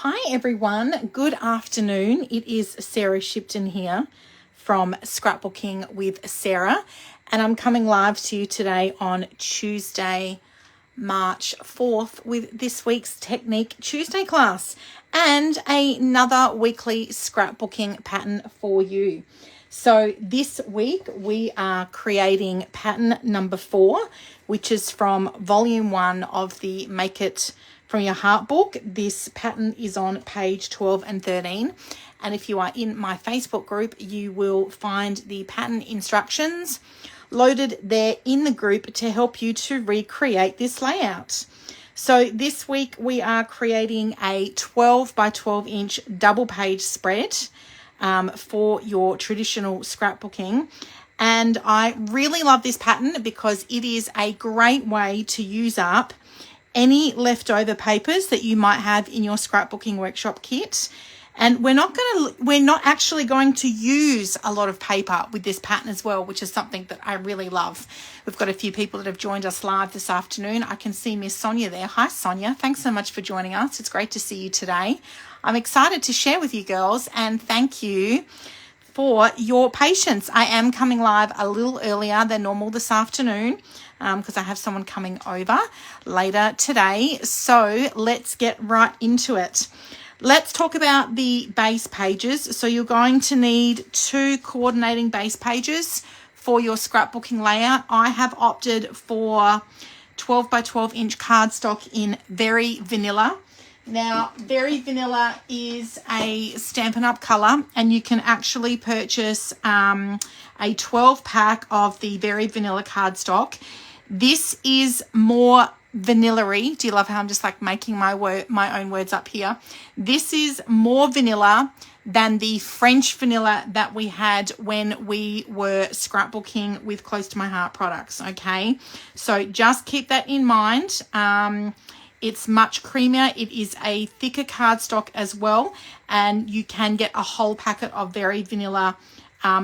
Hi everyone, good afternoon. It is Sarah Shipton here from Scrapbooking with Sarah, and I'm coming live to you today on Tuesday, March 4th with this week's Technique Tuesday class and another weekly scrapbooking pattern for you. So this week we are creating pattern number 4, which is from volume 1 of the Make It From Your Heart book. This pattern is on page 12 and 13. And if you are in my Facebook group, you will find the pattern instructions loaded there in the group to help you to recreate this layout. So this week we are creating a 12 by 12 inch double page spread for your traditional scrapbooking. And I really love this pattern because it is a great way to use up any leftover papers that you might have in your scrapbooking workshop kit. And we're not actually going to use a lot of paper with this pattern as well, which is something that I really love. We've got a few people that have joined us live this afternoon. I can see Miss Sonia there. Hi, Sonia. Thanks so much for joining us. It's great to see you today. I'm excited to share with you girls, and thank you for your patience. I am coming live a little earlier than normal this afternoon because I have someone coming over later today. So let's get right into it. Let's talk about the base pages. So you're going to need 2 coordinating base pages for your scrapbooking layout. I have opted for 12 by 12 inch cardstock in Very Vanilla. Now, Very Vanilla is a Stampin' Up! Colour, and you can actually purchase a 12 pack of the Very Vanilla cardstock. This is more vanilla-y. Do you love how I'm just like making my own words up here? This is more vanilla than the French vanilla that we had when we were scrapbooking with Close to My Heart products, okay? So just keep that in mind. It's much creamier. It is a thicker cardstock as well, and you can get a whole packet of Very Vanilla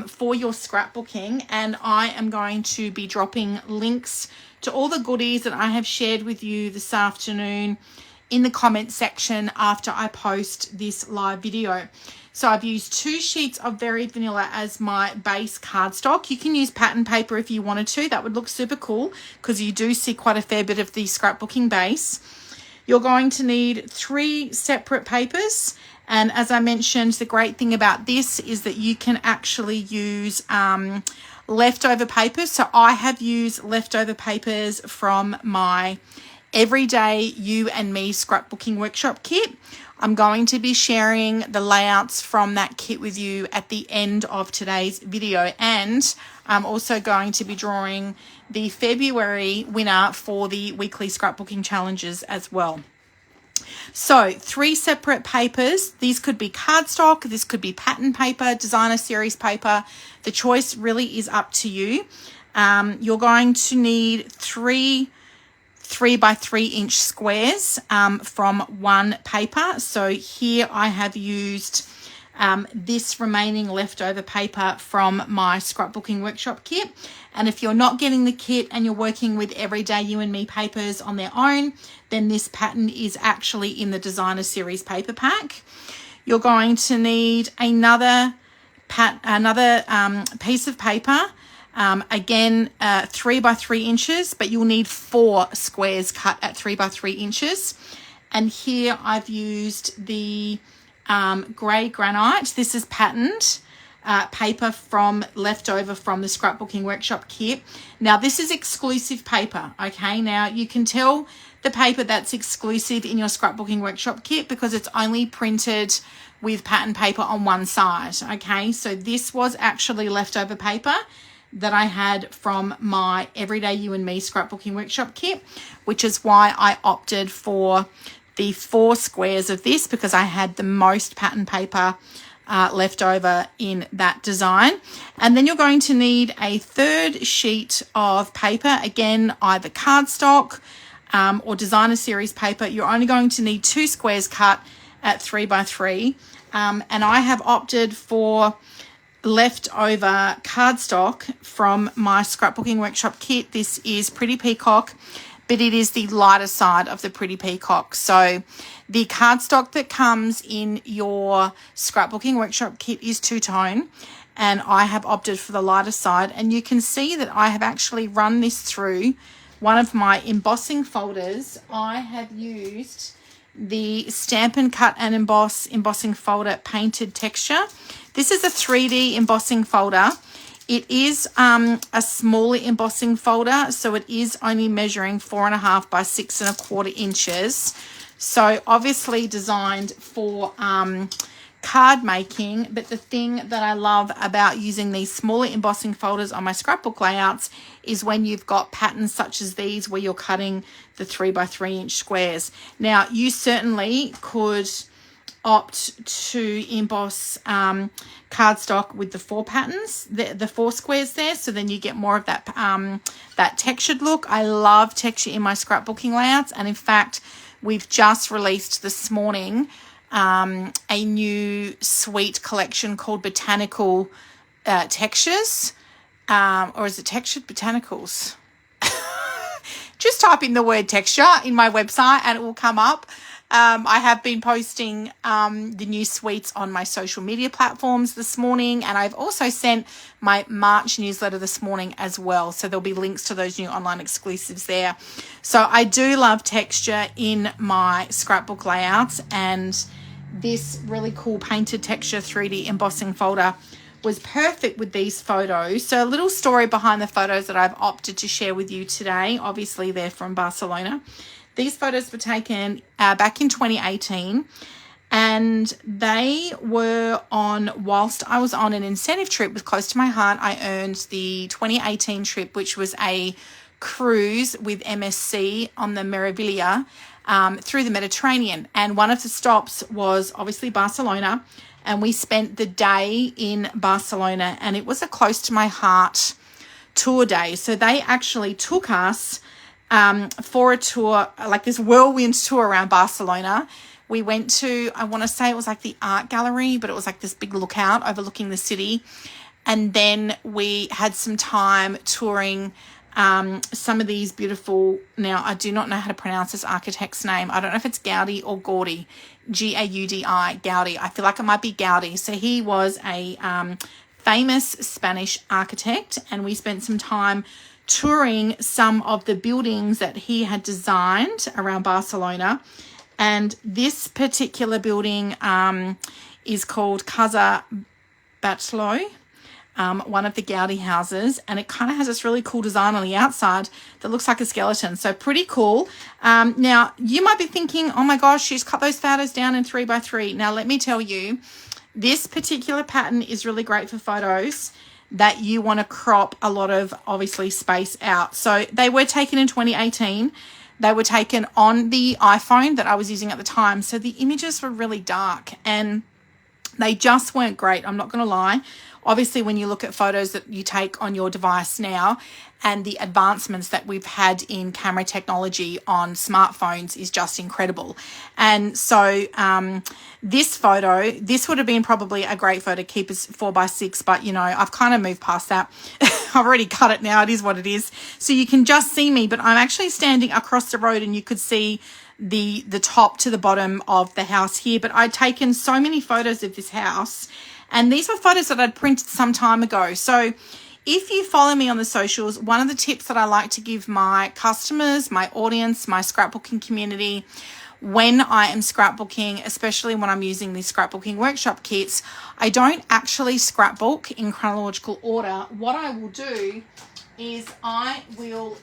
for your scrapbooking. And I am going to be dropping links to all the goodies that I have shared with you this afternoon in the comment section after I post this live video. So I've used 2 sheets of Very Vanilla as my base cardstock. You can use pattern paper if you wanted to. That would look super cool because you do see quite a fair bit of the scrapbooking base. You're going to need 3 separate papers. And as I mentioned, the great thing about this is that you can actually use leftover papers. So I have used leftover papers from my Everyday You and Me scrapbooking workshop kit. I'm going to be sharing the layouts from that kit with you at the end of today's video. And I'm also going to be drawing the February winner for the weekly scrapbooking challenges as well. So 3 separate papers. These could be cardstock, this could be pattern paper, designer series paper. The choice really is up to you. You're going to need 3 by 3 inch squares from one paper. So here I have used this remaining leftover paper from my scrapbooking workshop kit. And if you're not getting the kit and you're working with Everyday You and Me papers on their own, then this pattern is actually in the designer series paper pack. You're going to need another piece of paper. Again, 3 by 3 inches, but you'll need 4 squares cut at 3 by 3 inches. And here I've used the grey granite. This is patterned paper from leftover from the scrapbooking workshop kit. Now this is exclusive paper, okay? Now you can tell the paper that's exclusive in your scrapbooking workshop kit because it's only printed with pattern paper on one side, okay? So this was actually leftover paper that I had from my Everyday You and Me scrapbooking workshop kit, which is why I opted for the 4 squares of this because I had the most pattern paper left over in that design. And then you're going to need a 3rd sheet of paper, again either cardstock or designer series paper. You're only going to need 2 squares cut at 3 by 3, and I have opted for leftover cardstock from my scrapbooking workshop kit. This is Pretty Peacock but it is the lighter side of the Pretty Peacock. So the cardstock that comes in your scrapbooking workshop kit is two-tone, and I have opted for the lighter side. And you can see that I have actually run this through one of my embossing folders. I have used the Stampin' Cut and Emboss embossing folder Painted Texture. This is a 3D embossing folder. It is a smaller embossing folder, so it is only measuring 4.5 by 6.25 inches. So obviously designed for card making, but the thing that I love about using these smaller embossing folders on my scrapbook layouts is when you've got patterns such as these where you're cutting the 3 by 3 inch squares. Now you certainly could opt to emboss cardstock with the 4 patterns, the 4 squares there, so then you get more of that that textured look. I love texture in my scrapbooking layouts, and in fact we've just released this morning a new suite collection called Botanical Textures, or is it Textured Botanicals? Just type in the word texture in my website and it will come up. I have been posting the new suites on my social media platforms this morning, and I've also sent my March newsletter this morning as well. So there'll be links to those new online exclusives there. So I do love texture in my scrapbook layouts, and this really cool Painted Texture 3D embossing folder was perfect with these photos. So a little story behind the photos that I've opted to share with you today. Obviously they're from Barcelona. These photos were taken back in 2018, and they were whilst I was on an incentive trip with Close to My Heart. I earned the 2018 trip, which was a cruise with MSC on the Meraviglia through the Mediterranean. And one of the stops was obviously Barcelona, and we spent the day in Barcelona, and it was a Close to My Heart tour day. So they actually took us for a tour, like this whirlwind tour around Barcelona. We went to, I want to say it was like the art gallery, but it was like this big lookout overlooking the city. And then we had some time touring some of these beautiful, now I do not know how to pronounce this architect's name. I don't know if it's Gaudi or Gaudi, G-A-U-D-I, Gaudi. I feel like it might be Gaudi. So he was a famous Spanish architect, and we spent some time touring some of the buildings that he had designed around Barcelona. And this particular building is called Casa Batlló, one of the Gaudi houses, and it kind of has this really cool design on the outside that looks like a skeleton. So pretty cool. Now you might be thinking, oh my gosh, she's cut those photos down in 3 by 3. Now let me tell you, this particular pattern is really great for photos that you want to crop a lot of, obviously, space out. So they were taken in 2018. They were taken on the iPhone that I was using at the time. So the images were really dark and they just weren't great. I'm not going to lie. Obviously, when you look at photos that you take on your device now, and the advancements that we've had in camera technology on smartphones is just incredible. And so this photo, this would have been probably a great photo to keep as 4 by 6, but you know, I've kind of moved past that. I've already cut it now. It is what it is. So you can just see me, but I'm actually standing across the road and you could see the top to the bottom of the house here. But I'd taken so many photos of this house, and these were photos that I'd printed some time ago. So if you follow me on the socials, one of the tips that I like to give my customers, my audience, my scrapbooking community, when I am scrapbooking, especially when I'm using these scrapbooking workshop kits, I don't actually scrapbook in chronological order. What I will do is I will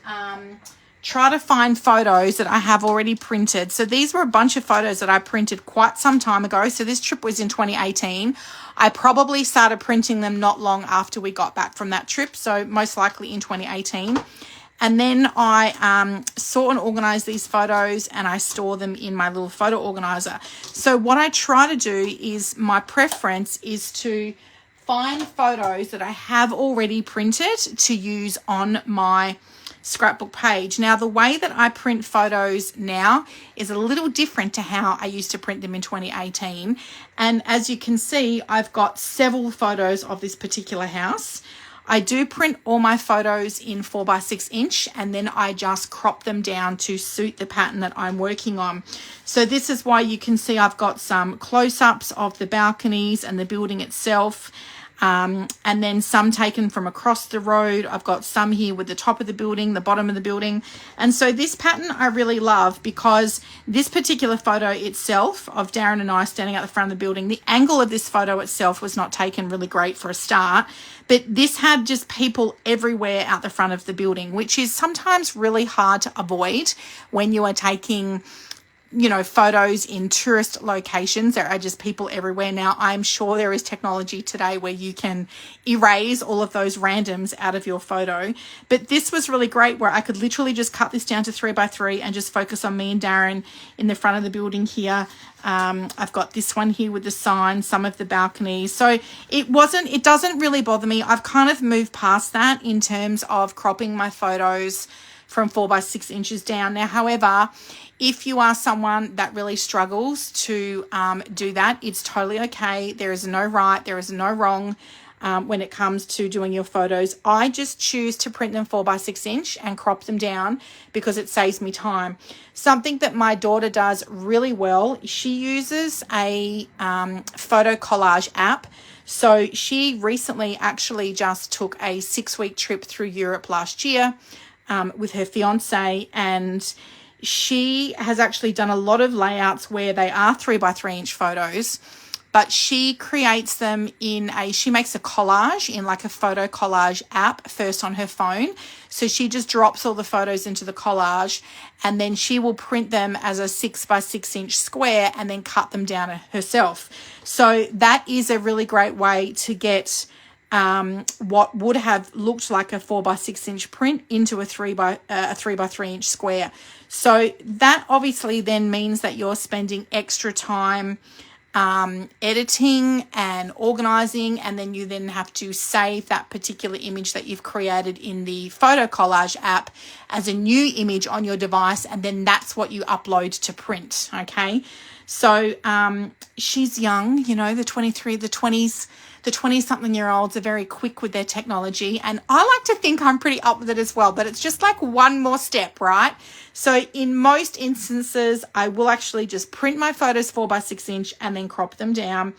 try to find photos that I have already printed. So these were a bunch of photos that I printed quite some time ago. So this trip was in 2018. I probably started printing them not long after we got back from that trip, so most likely in 2018. And then I sort and organize these photos, and I store them in my little photo organizer. So what I try to do is, my preference is to find photos that I have already printed to use on my scrapbook page. Now, the way that I print photos now is a little different to how I used to print them in 2018. And as you can see, I've got several photos of this particular house. I do print all my photos in 4x6 inch, and then I just crop them down to suit the pattern that I'm working on. So this is why you can see I've got some close-ups of the balconies and the building itself. And then some taken from across the road. I've got some here with the top of the building, the bottom of the building. And so this pattern I really love, because this particular photo itself of Darren and I standing at the front of the building, the angle of this photo itself was not taken really great for a start, but this had just people everywhere out the front of the building, which is sometimes really hard to avoid when you are taking, you know, photos in tourist locations. There are just people everywhere. Now, I'm sure there is technology today where you can erase all of those randoms out of your photo, but this was really great where I could literally just cut this down to 3x3 and just focus on me and Darren in the front of the building here. I've got this one here with the sign, some of the balconies. So it doesn't really bother me. I've kind of moved past that in terms of cropping my photos from 4x6 inches down. Now, however, if you are someone that really struggles to do that, it's totally okay. There is no right, there is no wrong when it comes to doing your photos. I just choose to print them 4x6 inch and crop them down because it saves me time. Something that my daughter does really well, she uses a photo collage app. So she recently actually just took a 6-week trip through Europe last year with her fiance, and she has actually done a lot of layouts where they are 3x3 inch photos, but she creates them she makes a collage in like a photo collage app first on her phone. So she just drops all the photos into the collage, and then she will print them as a 6x6 inch square and then cut them down herself. So that is a really great way to get what would have looked like a 4x6 inch print into a 3x3 inch square. So that obviously then means that you're spending extra time editing and organizing, and then you then have to save that particular image that you've created in the photo collage app as a new image on your device, and then that's what you upload to print. Okay, so she's young, you know, the 20-something-year-olds are very quick with their technology, and I like to think I'm pretty up with it as well, but it's just like one more step, right? So in most instances, I will actually just print my photos 4x6 inch and then crop them down.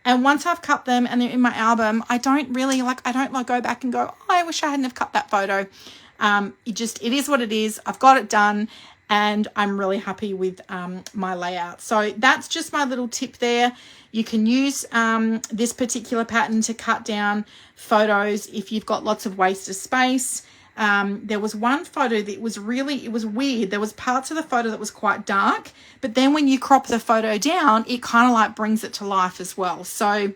And once I've cut them and they're in my album, I don't go back and go, oh, I wish I hadn't have cut that photo. It is what it is. I've got it done, and I'm really happy with my layout. So that's just my little tip there. You can use this particular pattern to cut down photos if you've got lots of wasted space. There was one photo that it was weird. There was parts of the photo that was quite dark, but then when you crop the photo down, it kind of like brings it to life as well. So,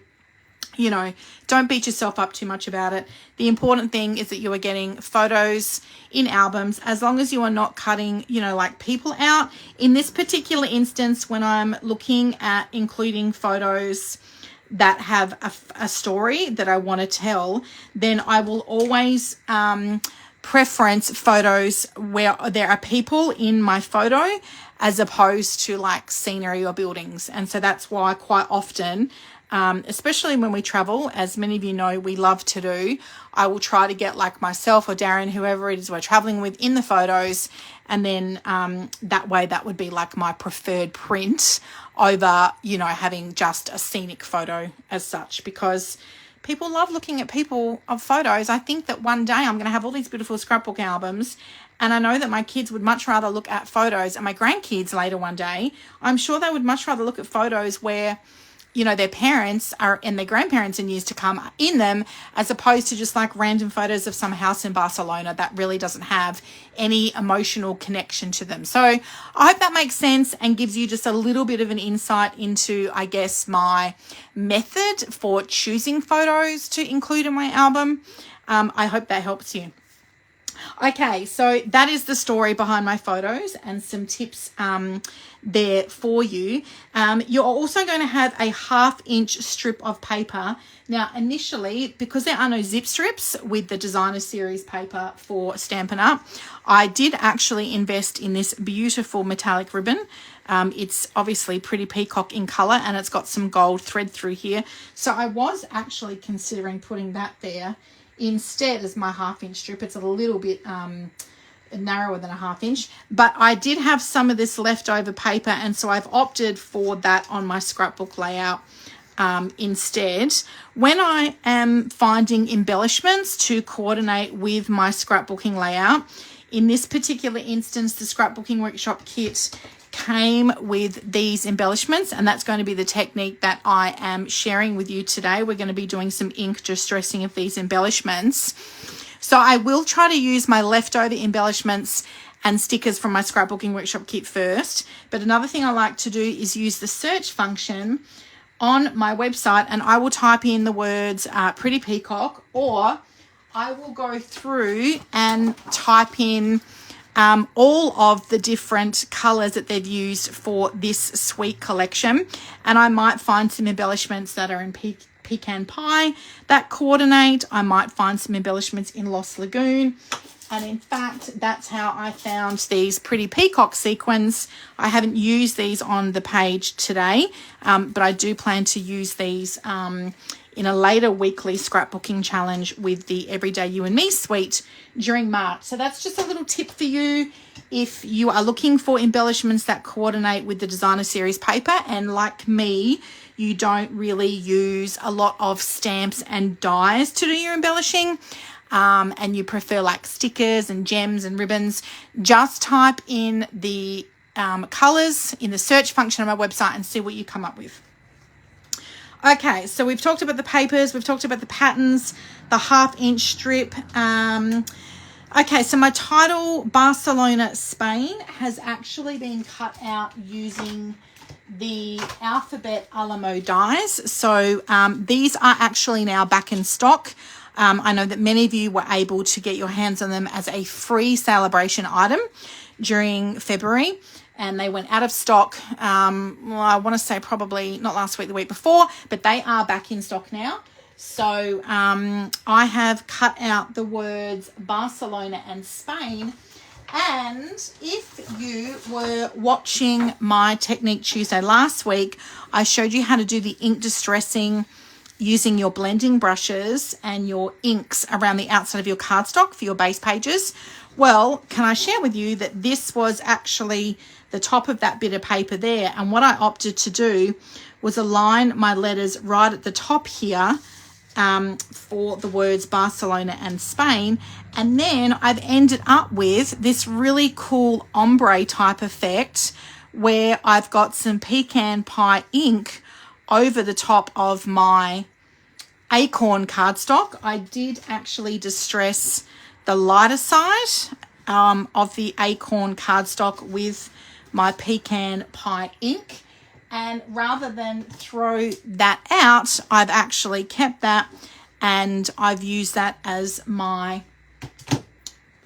you know, don't beat yourself up too much about it. The important thing is that you are getting photos in albums, as long as you are not cutting, you know, like people out. In this particular instance, when I'm looking at including photos that have a story that I want to tell, then I will always preference photos where there are people in my photo as opposed to like scenery or buildings. And so that's why quite often, especially when we travel, as many of you know we love to do, I will try to get like myself or Darren, whoever it is we're traveling with, in the photos, and then that way that would be like my preferred print over, you know, having just a scenic photo as such, because people love looking at people of photos. I think that one day I'm going to have all these beautiful scrapbook albums, and I know that my kids would much rather look at photos, and my grandkids later one day, I'm sure they would much rather look at photos where, you know, their parents are and their grandparents in years to come are in them, as opposed to just like random photos of some house in Barcelona that really doesn't have any emotional connection to them. So I hope that makes sense and gives you just a little bit of an insight into, I guess, my method for choosing photos to include in my album. I hope that helps you. Okay, so that is the story behind my photos and some tips there for you. You're also going to have a 1/2 inch strip of paper. Now, initially, because there are no zip strips with the designer series paper for Stampin' Up, I did actually invest in this beautiful metallic ribbon. It's obviously pretty peacock in color, and it's got some gold thread through here. So I was actually considering putting that there instead as my 1/2 inch strip. It's a little bit narrower than a 1/2 inch, but I did have some of this leftover paper, and so I've opted for that on my scrapbook layout instead. When I am finding embellishments to coordinate with my scrapbooking layout, in this particular instance, the Scrapbooking Workshop kit came with these embellishments, and that's going to be the technique that I am sharing with you today. We're going to be doing some ink distressing of these embellishments. So I will try to use my leftover embellishments and stickers from my Scrapbooking Workshop kit first. But another thing I like to do is use the search function on my website, and I will type in the words Pretty Peacock, or I will go through and type in all of the different colors that they've used for this sweet collection. And I might find some embellishments that are in pecan pie that coordinate. I might find some embellishments in Lost Lagoon. And in fact, that's how I found these Pretty Peacock sequins. I haven't used these on the page today, but I do plan to use these in a later weekly scrapbooking challenge with the Everyday You and Me suite during March. So that's just a little tip for you if you are looking for embellishments that coordinate with the designer series paper, and like me, you don't really use a lot of stamps and dies to do your embellishing, and you prefer like stickers and gems and ribbons, just type in the colors in the search function of my website and see what you come up with. Okay, so we've talked about the papers, we've talked about the patterns, the 1/2 inch strip. Okay, so my title, Barcelona, Spain, has actually been cut out using the Alphabet Alamo dies. So these are actually now back in stock. I know that many of you were able to get your hands on them as a free celebration item during February, and they went out of stock. Well, I want to say probably not last week, the week before, but they are back in stock now. So I have cut out the words Barcelona and Spain. And if you were watching my Technique Tuesday last week, I showed you how to do the ink distressing using your blending brushes and your inks around the outside of your cardstock for your base pages. Well, can I share with you that this was actually the top of that bit of paper there, and what I opted to do was align my letters right at the top here for the words Barcelona and Spain, and then I've ended up with this really cool ombre type effect where I've got some pecan pie ink over the top of my acorn cardstock. I did actually distress the lighter side of the acorn cardstock with my pecan pie ink, and rather than throw that out, I've actually kept that and I've used that as my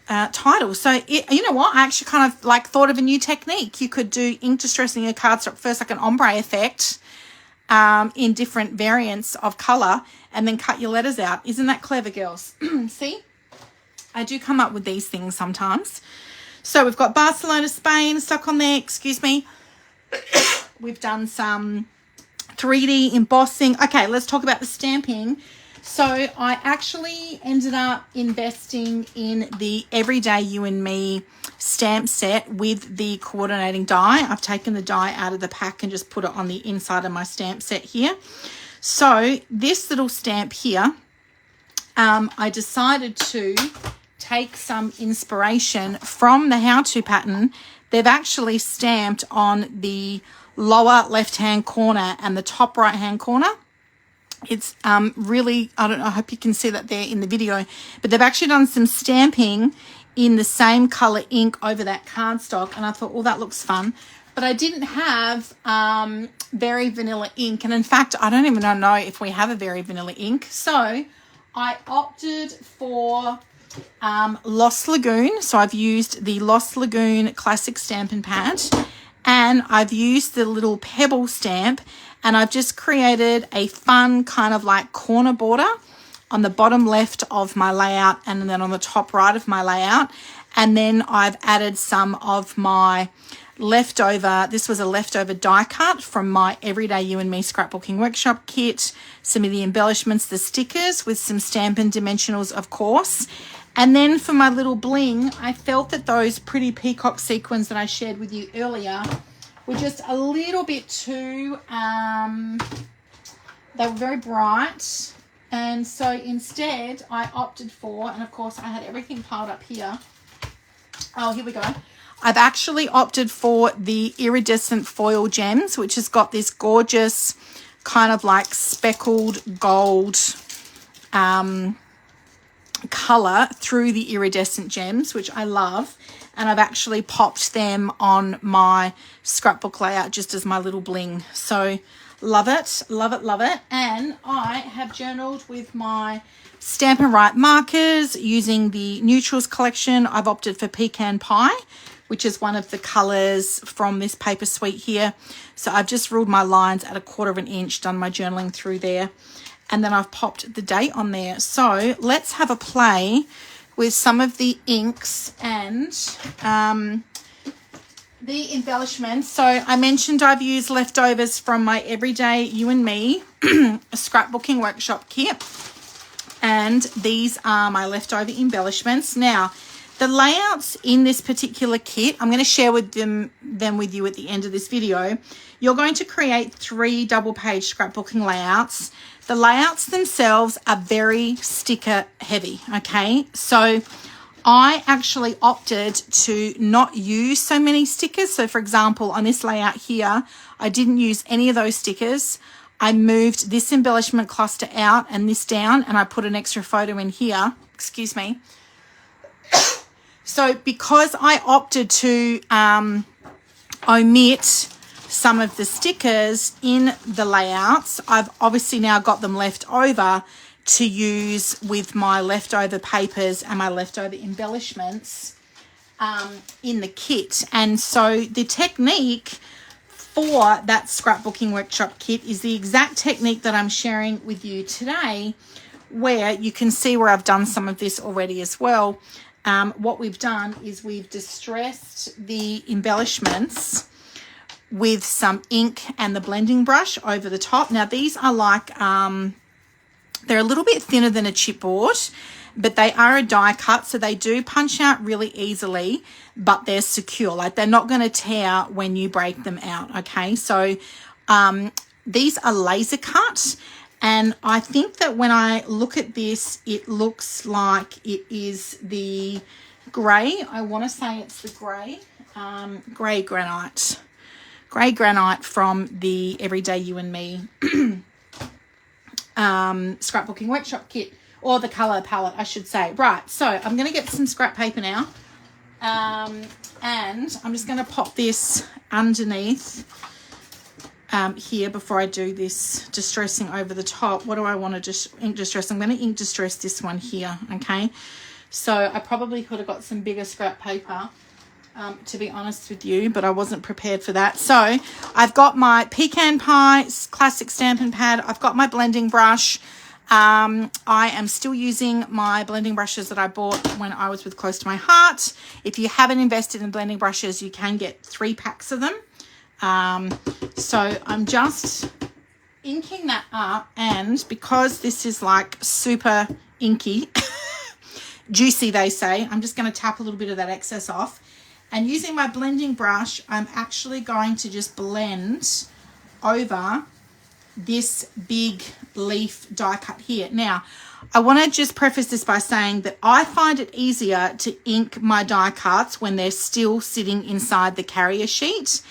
title. So you know what, I actually kind of like thought of a new technique. You could do ink distressing your cardstock first, like an ombre effect in different variants of color, and then cut your letters out. Isn't that clever, girls? See, I do come up with these things sometimes. So we've got Barcelona, Spain stuck on there, excuse me. We've done some 3D embossing. Okay, let's talk about the stamping. So I actually ended up investing in the Everyday You and Me stamp set with the coordinating die. I've taken the die out of the pack and just put it on the inside of my stamp set here. So this little stamp here, I decided to take some inspiration from the how-to pattern. They've actually stamped on the lower left-hand corner and the top right-hand corner. It's really, I don't know, I hope you can see that there in the video, but they've actually done some stamping in the same color ink over that cardstock, and I thought, oh, that looks fun. But I didn't have Very Vanilla ink, and in fact, I don't even know if we have a Very Vanilla ink. So I opted for Lost Lagoon. So I've used the Lost Lagoon Classic Stampin' Pad, and I've used the little pebble stamp, and I've just created a fun kind of like corner border on the bottom left of my layout and then on the top right of my layout. And then I've added some of my leftover, this was a leftover die cut from my Everyday You and Me Scrapbooking Workshop kit, some of the embellishments, the stickers with some Stampin' Dimensionals, of course. And then for my little bling, I felt that those pretty peacock sequins that I shared with you earlier were just a little bit too, they were very bright. And so instead I opted for, and of course I had everything piled up here. Oh, here we go. I've actually opted for the iridescent foil gems, which has got this gorgeous kind of like speckled gold color through the iridescent gems, which I love. And I've actually popped them on my scrapbook layout just as my little bling. So love it, love it, love it. And I have journaled with my Stampin' Write markers using the Neutrals collection. I've opted for Pecan Pie, which is one of the colors from this paper suite here. So I've just ruled my lines at 1/4 of an inch, done my journaling through there. And then I've popped the date on there. So let's have a play with some of the inks and the embellishments. So I mentioned I've used leftovers from my Everyday You and Me Scrapbooking Workshop kit. And these are my leftover embellishments. Now, the layouts in this particular kit, I'm going to share with them with you at the end of this video. You're going to create 3 double-page scrapbooking layouts. The layouts themselves are very sticker heavy, okay? So I actually opted to not use so many stickers. So for example, on this layout here, I didn't use any of those stickers. I moved this embellishment cluster out and this down, and I put an extra photo in here. Excuse me. So because I opted to omit some of the stickers in the layouts, I've obviously now got them left over to use with my leftover papers and my leftover embellishments in the kit. And so the technique for that scrapbooking workshop kit is the exact technique that I'm sharing with you today, where you can see where I've done some of this already as well. What we've done is we've distressed the embellishments with some ink and the blending brush over the top. Now these are like, they're a little bit thinner than a chipboard, but they are a die cut, so they do punch out really easily, but they're secure. Like they're not going to tear when you break them out, okay? So these are laser cut, and I think that when I look at this, it looks like it is the grey. I want to say it's the grey, grey granite. Grey granite from the Everyday You and Me Scrapbooking Workshop kit, or the colour palette, I should say. Right, so I'm going to get some scrap paper now, and I'm just going to pop this underneath here before I do this distressing over the top. What do I want to just ink distress? I'm going to ink distress this one here, okay? So I probably could have got some bigger scrap paper, to be honest with you, but I wasn't prepared for that. So I've got my Pecan Pie classic Stampin' Pad. I've got my blending brush. I am still using my blending brushes that I bought when I was with Close to My Heart. If you haven't invested in blending brushes, you can get 3 packs of them. So I'm just inking that up, and because this is like super inky, juicy they say, I'm just going to tap a little bit of that excess off. And using my blending brush, I'm actually going to just blend over this big leaf die cut here. Now, I want to just preface this by saying that I find it easier to ink my die cuts when they're still sitting inside the carrier sheet.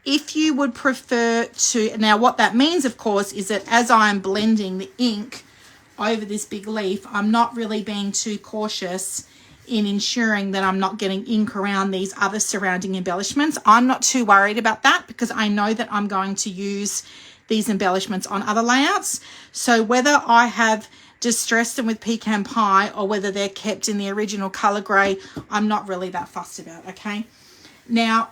If you would prefer to, now what that means, of course, is that as I'm blending the ink over this big leaf, I'm not really being too cautious in ensuring that I'm not getting ink around these other surrounding embellishments. I'm not too worried about that because I know that I'm going to use these embellishments on other layouts. So whether I have distressed them with Pecan Pie or whether they're kept in the original color grey, I'm not really that fussed about, okay? Now,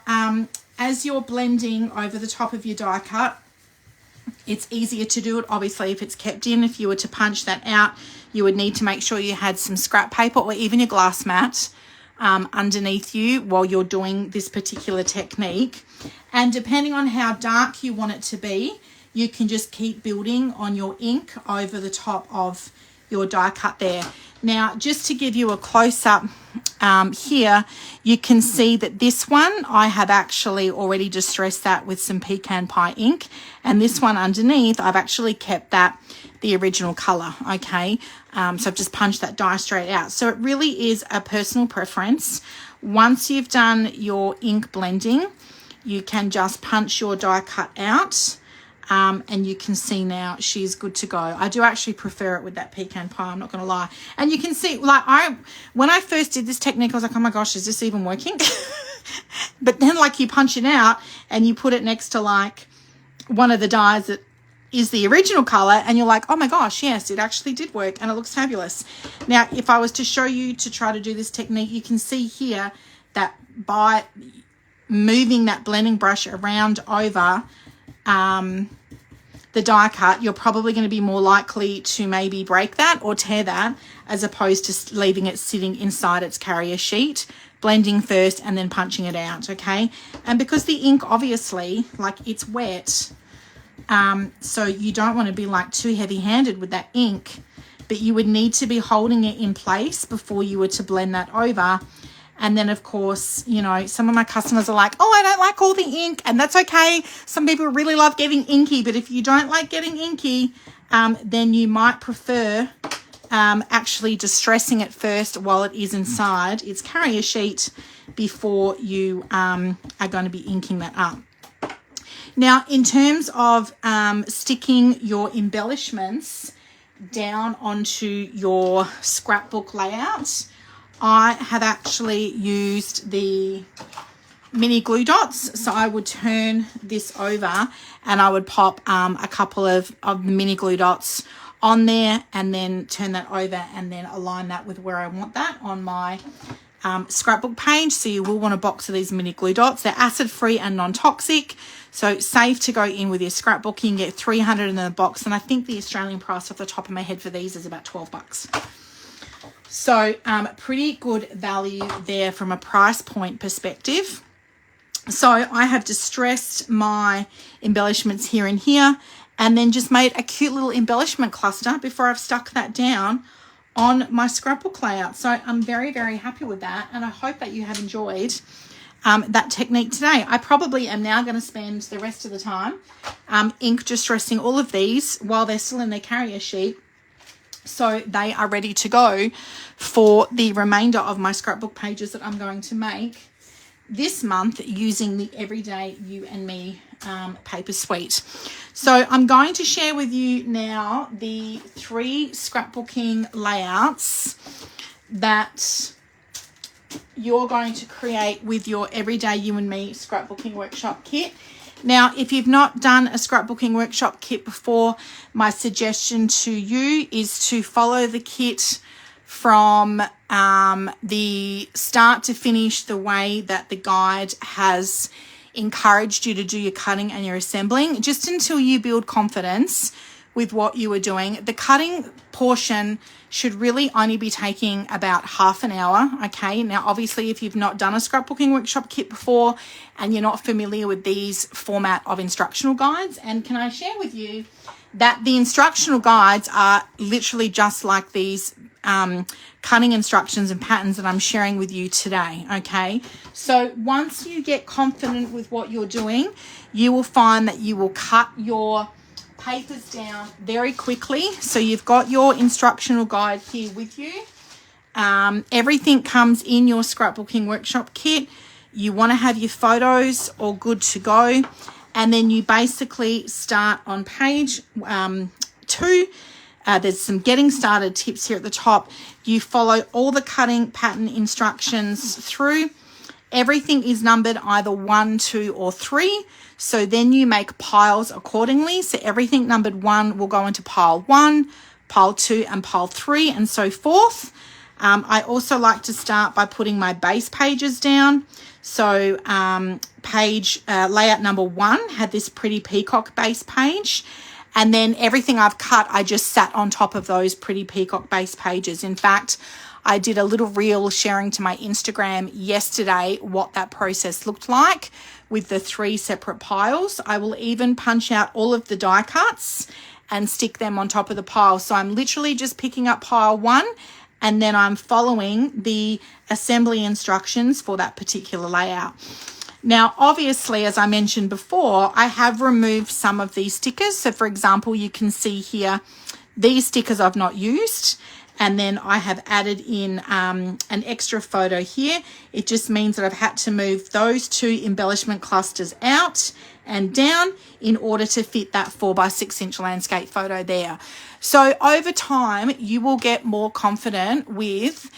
as you're blending over the top of your die cut, it's easier to do it, obviously, if it's kept in. If you were to punch that out, you would need to make sure you had some scrap paper or even your glass mat underneath you while you're doing this particular technique. And depending on how dark you want it to be, you can just keep building on your ink over the top of your die cut there. Now, just to give you a close-up here, you can see that this one, I have actually already distressed that with some pecan pie ink. And this one underneath, I've actually kept that the original color, okay? So I've just punched that die straight out. So it really is a personal preference. Once you've done your ink blending, you can just punch your die cut out. And you can see now she's good to go. I do actually prefer it with that pecan pie, I'm not going to lie. And you can see, like, when I first did this technique, I was like, oh my gosh, is this even working? But then, like, you punch it out and you put it next to, like, one of the dies that is the original color, and you're like, oh my gosh, yes, it actually did work and it looks fabulous. Now, if I was to show you to try to do this technique, you can see here that by moving that blending brush around over the die cut, you're probably going to be more likely to maybe break that or tear that, as opposed to leaving it sitting inside its carrier sheet, blending first and then punching it out, okay? And because the ink, obviously, like, it's wet, so you don't want to be like too heavy-handed with that ink, but you would need to be holding it in place before you were to blend that over. And then, of course, you know, some of my customers are like, oh, I don't like all the ink, and that's okay. Some people really love getting inky, but if you don't like getting inky, then you might prefer actually distressing it first while it is inside its carrier sheet before you are going to be inking that up. Now, in terms of sticking your embellishments down onto your scrapbook layout, I have actually used the mini glue dots. So I would turn this over and I would pop a couple of the mini glue dots on there, and then turn that over and then align that with where I want that on my scrapbook page. So you will want a box of these mini glue dots. They're acid free and non-toxic, so safe to go in with your scrapbook. You can get 300 in the box, and I think the Australian price off the top of my head for these is about $12. So pretty good value there from a price point perspective. So I have distressed my embellishments here and here, and then just made a cute little embellishment cluster before I've stuck that down on my scrapbook layout. So I'm very, very happy with that, and I hope that you have enjoyed that technique today. I probably am now going to spend the rest of the time ink distressing all of these while they're still in their carrier sheet, so they are ready to go for the remainder of my scrapbook pages that I'm going to make this month using the Everyday You and Me paper suite. So I'm going to share with you now the 3 scrapbooking layouts that you're going to create with your Everyday You and Me scrapbooking workshop kit. Now, if you've not done a scrapbooking workshop kit before, my suggestion to you is to follow the kit from the start to finish the way that the guide has encouraged you to do your cutting and your assembling, just until you build confidence with what you are doing. The cutting portion should really only be taking about half an hour, okay? Now, obviously, if you've not done a scrapbooking workshop kit before and you're not familiar with these format of instructional guides, and can I share with you that the instructional guides are literally just like these cutting instructions and patterns that I'm sharing with you today, okay? So once you get confident with what you're doing, you will find that you will cut your papers down very quickly. So you've got your instructional guide here with you. Everything comes in your scrapbooking workshop kit. You want to have your photos all good to go, and then you basically start on page 2. There's some getting started tips here at the top. You follow all the cutting pattern instructions through. Everything is numbered either 1, 2, or 3. So then you make piles accordingly. So everything numbered 1 will go into pile 1, pile 2, and pile 3, and so forth. I also like to start by putting my base pages down. So page layout number 1 had this pretty peacock base page. And then everything I've cut, I just sat on top of those pretty peacock base pages. In fact, I did a little reel sharing to my Instagram yesterday what that process looked like with the 3 separate piles. I will even punch out all of the die cuts and stick them on top of the pile. So I'm literally just picking up pile 1 and then I'm following the assembly instructions for that particular layout. Now, obviously, as I mentioned before, I have removed some of these stickers. So, for example, you can see here, these stickers I've not used. And then I have added in an extra photo here. It just means that I've had to move those 2 embellishment clusters out and down in order to fit that 4x6 inch landscape photo there. So over time, you will get more confident with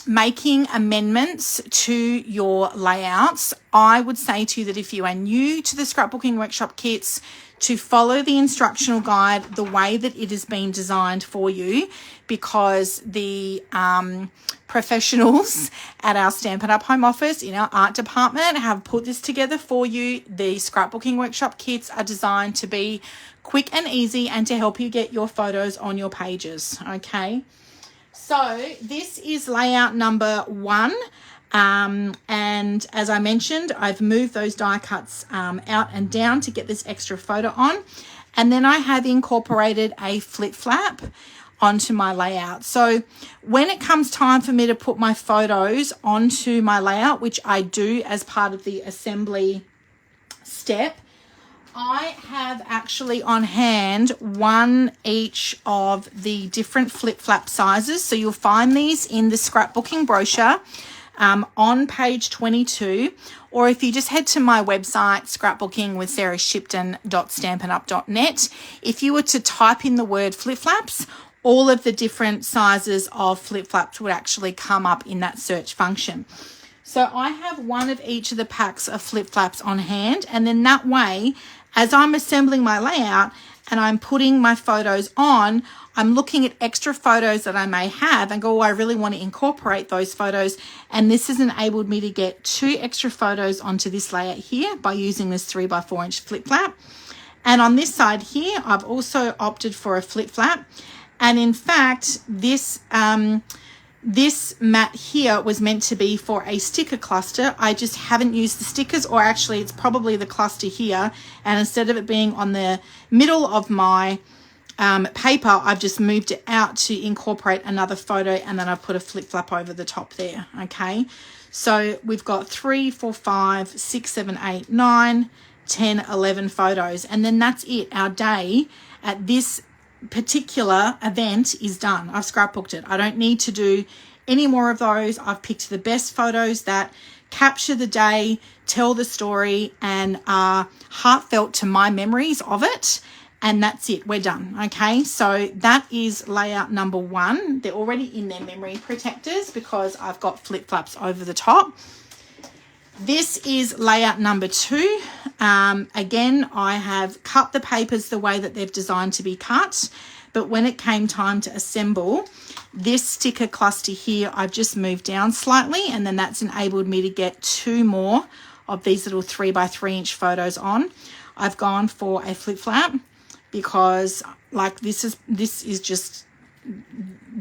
making amendments to your layouts. I would say to you that if you are new to the scrapbooking workshop kits, to follow the instructional guide the way that it has been designed for you, because the professionals at our Stampin' Up! Home office in our art department have put this together for you. The scrapbooking workshop kits are designed to be quick and easy and to help you get your photos on your pages, okay? So this is layout number 1. And as I mentioned, I've moved those die cuts out and down to get this extra photo on. And then I have incorporated a flip flap onto my layout. So when it comes time for me to put my photos onto my layout, which I do as part of the assembly step, I have actually on hand 1 each of the different flip flap sizes. So you'll find these in the scrapbooking brochure on page 22, or if you just head to my website, scrapbookingwithsarahshipton.stampinup.net, if you were to type in the word flip flaps, all of the different sizes of flip flaps would actually come up in that search function. So I have 1 of each of the packs of flip flaps on hand, and then that way, as I'm assembling my layout and I'm putting my photos on, I'm looking at extra photos that I may have and go, oh, I really want to incorporate those photos. And this has enabled me to get 2 extra photos onto this layout here by using this 3x4 inch flip flap. And on this side here, I've also opted for a flip flap. And in fact, this mat here was meant to be for a sticker cluster. I just haven't used the stickers, or actually it's probably the cluster here. And instead of it being on the middle of my paper, I've just moved it out to incorporate another photo, and then I've put a flip flap over the top there. Okay, so we've got 3, 4, 5, 6, 7, 8, 9, 10, 11 photos, and then that's it. Our day at this particular event is done. I've scrapbooked it. I don't need to do any more of those. I've picked the best photos that capture the day, tell the story, and are heartfelt to my memories of it. And that's it. We're done. Okay, so that is layout number 1. They're already in their memory protectors because I've got flip flaps over the top. This is layout number 2. Again, I have cut the papers the way that they've designed to be cut, but when it came time to assemble this sticker cluster here, I've just moved down slightly, and then that's enabled me to get 2 more of these little 3x3 inch photos on. I've gone for a flip flap because like this is just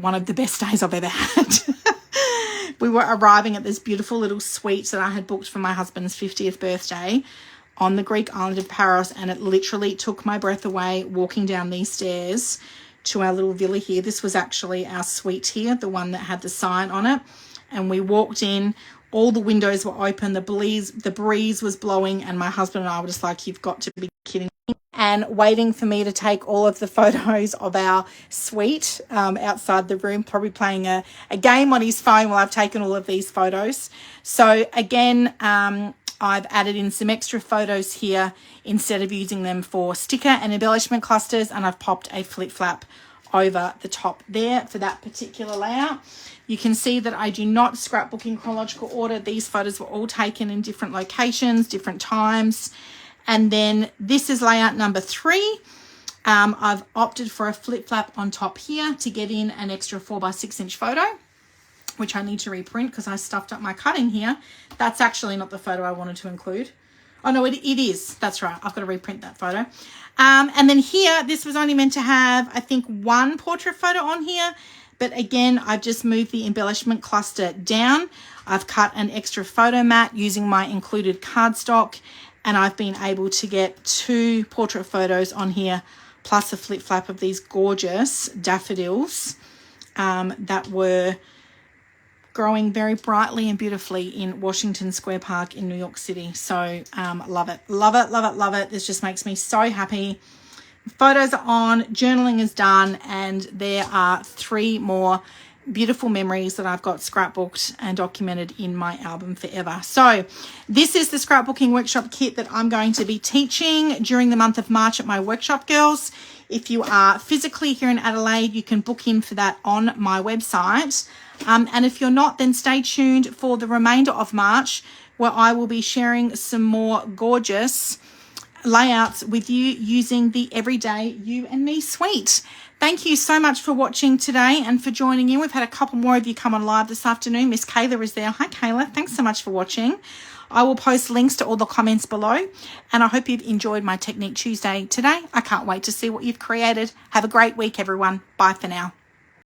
one of the best days I've ever had. We were arriving at this beautiful little suite that I had booked for my husband's 50th birthday on the Greek island of Paros, and it literally took my breath away walking down these stairs to our little villa here. This was actually our suite here, the one that had the sign on it, and we walked in. All the windows were open, the breeze was blowing, and my husband and I were just like, you've got to be kidding me. And waiting for me to take all of the photos of our suite outside the room, probably playing a game on his phone while I've taken all of these photos. So again, I've added in some extra photos here instead of using them for sticker and embellishment clusters, and I've popped a flip flap over the top there for that particular layout. You can see that I do not scrapbook in chronological order. These photos were all taken in different locations, different times. And then this is layout number 3. I've opted for a flip flap on top here to get in an extra 4x6 inch photo, which I need to reprint because I stuffed up my cutting here. That's actually not the photo I wanted to include. Oh no, it is. That's right. I've got to reprint that photo. And then here, this was only meant to have, I think, 1 portrait photo on here, But again, I've just moved the embellishment cluster down. I've cut an extra photo mat using my included cardstock, and I've been able to get 2 portrait photos on here, plus a flip flap of these gorgeous daffodils that were growing very brightly and beautifully in Washington Square Park in New York City. So love it, love it, love it, love it. This just makes me so happy. Photos are on, journaling is done, and there are 3 more beautiful memories that I've got scrapbooked and documented in my album forever. So this is the scrapbooking workshop kit that I'm going to be teaching during the month of March at my workshop, girls. If you are physically here in Adelaide, you can book in for that on my website. And if you're not, then stay tuned for the remainder of March, where I will be sharing some more gorgeous layouts with you using the Everyday You and Me suite. Thank you so much for watching today and for joining in. We've had a couple more of you come on live this afternoon. Miss Kayla is there. Hi, Kayla. Thanks so much for watching. I will post links to all the comments below, and I hope you've enjoyed my Technique Tuesday today. I can't wait to see what you've created. Have a great week, everyone. Bye for now.